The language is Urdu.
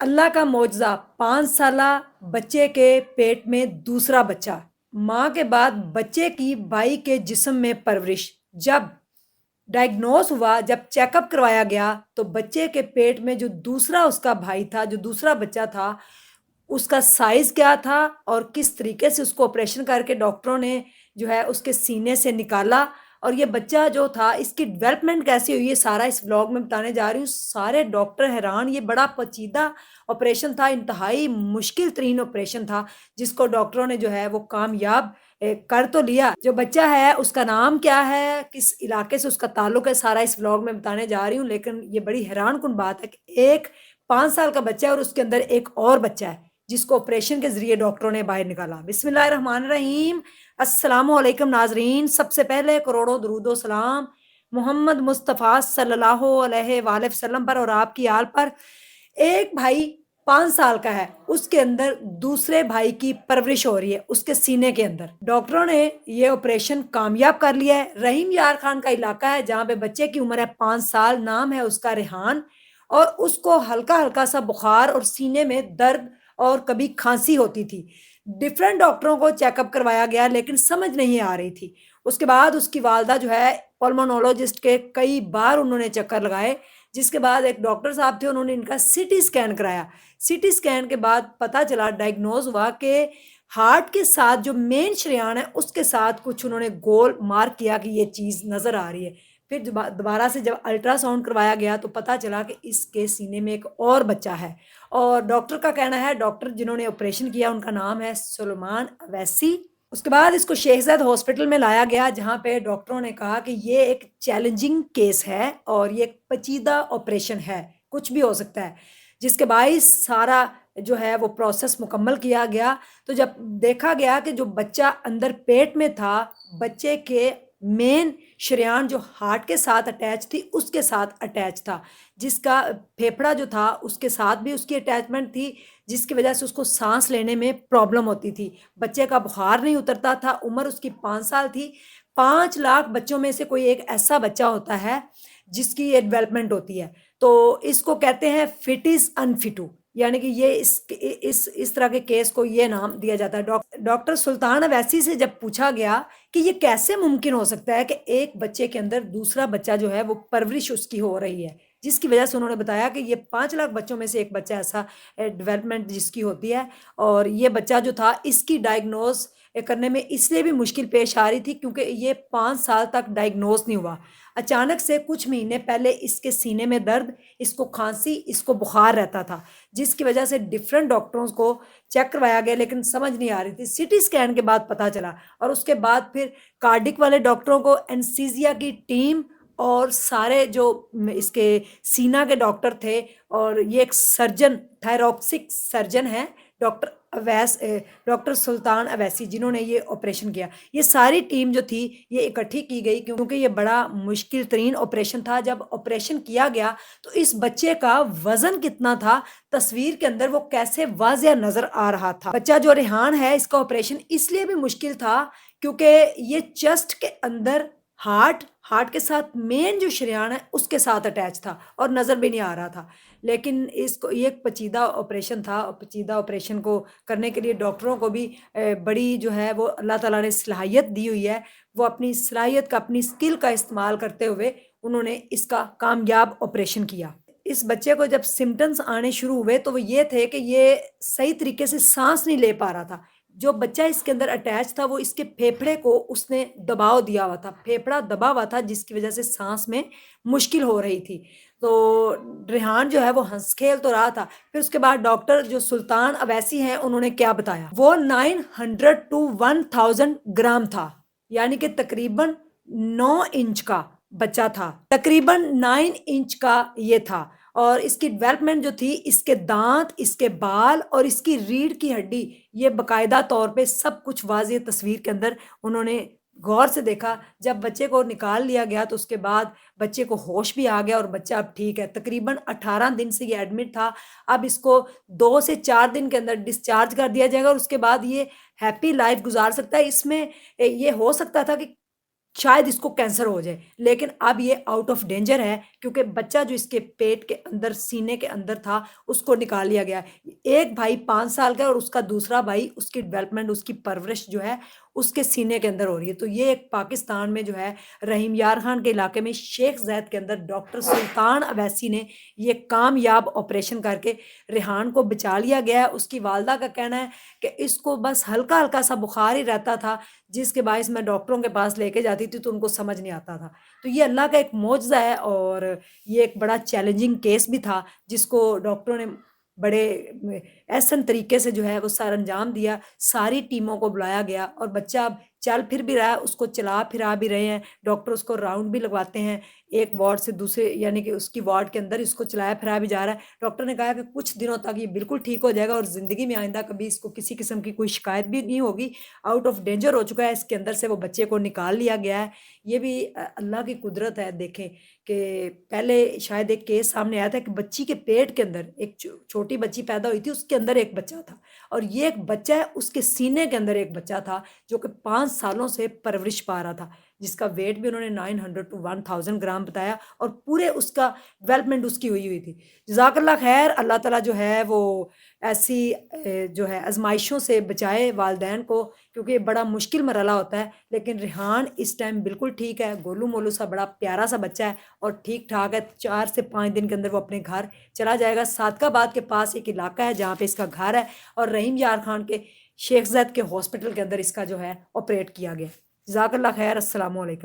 اللہ کا معجزہ 5 سالہ بچے کے پیٹ میں دوسرا بچہ، ماں کے بعد بچے کی بائی کے جسم میں پرورش۔ جب ڈائگنوز ہوا، جب چیک اپ کروایا گیا تو بچے کے پیٹ میں جو دوسرا اس کا بھائی تھا، جو دوسرا بچہ تھا، اس کا سائز کیا تھا اور کس طریقے سے اس کو آپریشن کر کے ڈاکٹروں نے جو ہے اس کے سینے سے نکالا، اور یہ بچہ جو تھا اس کی ڈیولپمنٹ کیسی ہوئی، یہ سارا اس ولاگ میں بتانے جا رہی ہوں۔ سارے ڈاکٹر حیران، یہ بڑا پیچیدہ آپریشن تھا، انتہائی مشکل ترین آپریشن تھا، جس کو ڈاکٹروں نے جو ہے وہ کامیاب کر تو لیا۔ جو بچہ ہے اس کا نام کیا ہے، کس علاقے سے اس کا تعلق ہے، سارا اس ولاگ میں بتانے جا رہی ہوں۔ لیکن یہ بڑی حیران کن بات ہے کہ ایک 5 سال کا بچہ ہے اور اس کے اندر ایک اور بچہ ہے جس کو آپریشن کے ذریعے ڈاکٹروں نے باہر نکالا۔ بسم اللہ الرحمن الرحیم۔ السلام علیکم ناظرین، سب سے پہلے کروڑوں درود و سلام محمد مصطفیٰ صلی اللہ علیہ وآلہ وسلم پر اور آپ کی آل پر۔ ایک بھائی 5 سال کا ہے، اس کے اندر دوسرے بھائی کی پرورش ہو رہی ہے اس کے سینے کے اندر۔ ڈاکٹروں نے یہ آپریشن کامیاب کر لیا ہے۔ رحیم یار خان کا علاقہ ہے جہاں پہ بچے کی عمر ہے 5 سال، نام ہے اس کا ریحان، اور اس کو ہلکا ہلکا سا بخار اور سینے میں درد اور کبھی کھانسی ہوتی تھی۔ ڈفرینٹ ڈاکٹروں کو چیک اپ کروایا گیا لیکن سمجھ نہیں آ رہی تھی۔ اس کے بعد اس کی والدہ جو ہے پلمونولوجسٹ کے کئی بار انہوں نے چکر لگائے، جس کے بعد ایک ڈاکٹر صاحب تھے، انہوں نے ان کا سی ٹی اسکین کرایا۔ سی ٹی اسکین کے بعد پتہ چلا، ڈائگنوز ہوا کہ ہارٹ کے ساتھ جو مین شریان ہے اس کے ساتھ کچھ انہوں نے گول مارک کیا کہ یہ چیز نظر آ رہی ہے۔ پھر دوبارہ سے جب الٹرا ساؤنڈ کروایا گیا تو پتہ چلا کہ اس کے سینے میں ایک اور بچہ ہے، اور ڈاکٹر کا کہنا ہے، ڈاکٹر جنہوں نے آپریشن کیا ان کا نام ہے سلیمان اویسی۔ اس کے بعد اس کو شیخ زاید ہاسپٹل میں لایا گیا جہاں پہ ڈاکٹروں نے کہا کہ یہ ایک چیلنجنگ کیس ہے اور یہ ایک پیچیدہ آپریشن ہے، کچھ بھی ہو سکتا ہے، جس کے باعث سارا جو ہے وہ پروسیس مکمل کیا گیا۔ تو جب دیکھا گیا کہ جو بچہ اندر پیٹ میں تھا، بچے کے مین شریان جو ہارٹ کے ساتھ اٹیچ تھی اس کے ساتھ اٹیچ تھا، جس کا پھیپھڑا جو تھا اس کے ساتھ بھی اس کی اٹیچمنٹ تھی، جس کی وجہ سے اس کو سانس لینے میں پرابلم ہوتی تھی۔ بچے کا بخار نہیں اترتا تھا، عمر اس کی 5 سال تھی۔ 5 لاکھ بچوں میں سے کوئی ایک ایسا بچہ ہوتا ہے جس کی یہ ڈیولپمنٹ ہوتی ہے، تو اس کو کہتے ہیں فٹس انفٹو، یعنی کہ یہ اس طرح کے کیس کو یہ نام دیا جاتا ہے۔ ڈاکٹر سلطان اویسی سے جب پوچھا گیا کہ یہ کیسے ممکن ہو سکتا ہے کہ ایک بچے کے اندر دوسرا بچہ جو ہے وہ پرورش اس کی ہو رہی ہے، جس کی وجہ سے انہوں نے بتایا کہ یہ 5 لاکھ بچوں میں سے ایک بچہ ایسا ڈیولپمنٹ جس کی ہوتی ہے، اور یہ بچہ جو تھا اس کی ڈائگنوز کرنے میں اس لیے بھی مشکل پیش آ رہی تھی کیونکہ یہ 5 سال تک ڈائگنوز نہیں ہوا۔ اچانک سے کچھ مہینے پہلے اس کے سینے میں درد، اس کو کھانسی، اس کو بخار رہتا تھا، جس کی وجہ سے ڈفرینٹ ڈاکٹروں کو چیک کروایا گیا لیکن سمجھ نہیں آ رہی تھی۔ سی ٹی اسکین کے بعد پتہ چلا، اور اس کے بعد پھر کارڈک والے ڈاکٹروں کو، انسیزیا کی ٹیم اور سارے جو اس کے سینا کے ڈاکٹر تھے، اور یہ ایک سرجن، تھائروکسک سرجن ہے ڈاکٹر ڈاکٹر سلطان اویسی، جنہوں نے یہ آپریشن کیا، یہ ساری ٹیم جو تھی یہ اکٹھی کی گئی کیونکہ یہ بڑا مشکل ترین آپریشن تھا۔ جب آپریشن کیا گیا تو اس بچے کا وزن کتنا تھا، تصویر کے اندر وہ کیسے واضح نظر آ رہا تھا۔ بچہ جو ریحان ہے، اس کا آپریشن اس لیے بھی مشکل تھا کیونکہ یہ چسٹ کے اندر ہارٹ کے ساتھ مین جو شریان ہے اس کے ساتھ اٹیچ تھا اور نظر بھی نہیں آ رہا تھا۔ لیکن اس کو یہ ایک پیچیدہ آپریشن تھا، اور پیچیدہ آپریشن کو کرنے کے لیے ڈاکٹروں کو بھی بڑی جو ہے وہ اللہ تعالیٰ نے صلاحیت دی ہوئی ہے، وہ اپنی صلاحیت کا، اپنی اسکل کا استعمال کرتے ہوئے انہوں نے اس کا کامیاب آپریشن کیا۔ اس بچے کو جب سمٹمز آنے شروع ہوئے تو وہ یہ تھے کہ یہ صحیح طریقے سے سانس نہیں لے پا رہا تھا۔ جو بچہ اس کے اندر اٹیچ تھا وہ اس کے پھیپھڑے کو اس نے دباؤ دیا ہوا تھا، پھیپھڑا دبا ہوا تھا، جس کی وجہ سے سانس میں مشکل ہو رہی تھی۔ تو ریحان جو ہے وہ ہنس کھیل تو رہا تھا۔ پھر اس کے بعد ڈاکٹر جو سلطان اویسی ہیں انہوں نے کیا بتایا، وہ 900 to 1000 گرام تھا، یعنی کہ تقریباً 9 انچ کا بچہ تھا، تقریباً 9 انچ کا یہ تھا، اور اس کی ڈیولپمنٹ جو تھی، اس کے دانت، اس کے بال اور اس کی ریڑھ کی ہڈی، یہ باقاعدہ طور پہ سب کچھ واضح تصویر کے اندر انہوں نے غور سے دیکھا۔ جب بچے کو نکال لیا گیا تو اس کے بعد بچے کو ہوش بھی آ گیا اور بچہ اب ٹھیک ہے۔ تقریباً 18 دن سے یہ ایڈمٹ تھا، اب اس کو 2 سے 4 دن کے اندر ڈسچارج کر دیا جائے گا اور اس کے بعد یہ ہیپی لائف گزار سکتا ہے۔ اس میں یہ ہو سکتا تھا کہ شاید اس کو کینسر ہو جائے، لیکن اب یہ آؤٹ آف ڈینجر ہے کیونکہ بچہ جو اس کے پیٹ کے اندر سینے کے اندر تھا اس کو نکال لیا گیا۔ ایک بھائی 5 سال کا ہے اور اس کا دوسرا بھائی، اس کی ڈیولپمنٹ، اس کی پرورش جو ہے اس کے سینے کے اندر ہو رہی ہے۔ تو یہ ایک پاکستان میں جو ہے رحیم یار خان کے علاقے میں شیخ زید کے اندر ڈاکٹر سلطان اویسی نے یہ کامیاب آپریشن کر کے ریحان کو بچا لیا گیا ہے۔ اس کی والدہ کا کہنا ہے کہ اس کو بس ہلکا ہلکا سا بخار ہی رہتا تھا، جس کے باعث میں ڈاکٹروں کے پاس لے کے جاتی تھی تو ان کو سمجھ نہیں آتا تھا۔ تو یہ اللہ کا ایک معجزہ ہے، اور یہ ایک بڑا چیلنجنگ کیس بھی تھا جس کو ڈاکٹروں نے بڑے احسن طریقے سے جو ہے وہ سر انجام دیا۔ ساری ٹیموں کو بلایا گیا اور بچہ اب چل پھر بھی رہا ہے، اس کو چلا پھرا بھی رہے ہیں، ڈاکٹر اس کو راؤنڈ بھی لگواتے ہیں، ایک وارڈ سے دوسرے، یعنی کہ اس کی وارڈ کے اندر اس کو چلایا پھرا بھی جا رہا ہے۔ ڈاکٹر نے کہا کہ کچھ دنوں تک یہ بالکل ٹھیک ہو جائے گا اور زندگی میں آئندہ کبھی اس کو کسی قسم کی کوئی شکایت بھی نہیں ہوگی۔ آؤٹ آف ڈینجر ہو چکا ہے، اس کے اندر سے وہ بچے کو نکال لیا گیا ہے۔ یہ بھی اللہ کی قدرت ہے۔ دیکھیں کہ پہلے شاید ایک کیس سامنے آیا تھا کہ بچی کے پیٹ کے اندر ایک چھوٹی بچی پیدا ہوئی تھی، اس کے اندر ایک بچہ تھا، اور یہ ایک بچہ ہے، اس کے سینے کے اندر ایک بچہ تھا جو کہ 5 سالوں سے پرورش پا رہا تھا، جس کا ویٹ بھی انہوں نے 900 to 1000 گرام بتایا، اور پورے اس کا ڈیولپمنٹ اس کی ہوئی تھی۔ جزاک اللہ خیر۔ اللہ تعالیٰ جو ہے وہ ایسی جو ہے آزمائشوں سے بچائے والدین کو، کیونکہ یہ بڑا مشکل مرحلہ ہوتا ہے۔ لیکن ریحان اس ٹائم بالکل ٹھیک ہے، گولو مولو سا بڑا پیارا سا بچہ ہے اور ٹھیک ٹھاک ہے۔ 4 سے 5 دن کے اندر وہ اپنے گھر چلا جائے گا۔ صادقہ آباد کے پاس ایک علاقہ ہے جہاں پہ اس کا گھر ہے، اور رحیم یار خان کے شیخ زید کے ہاسپٹل کے اندر اس کا جو ہے آپریٹ کیا گیا۔ جزاک اللہ خیر۔ السلام علیکم۔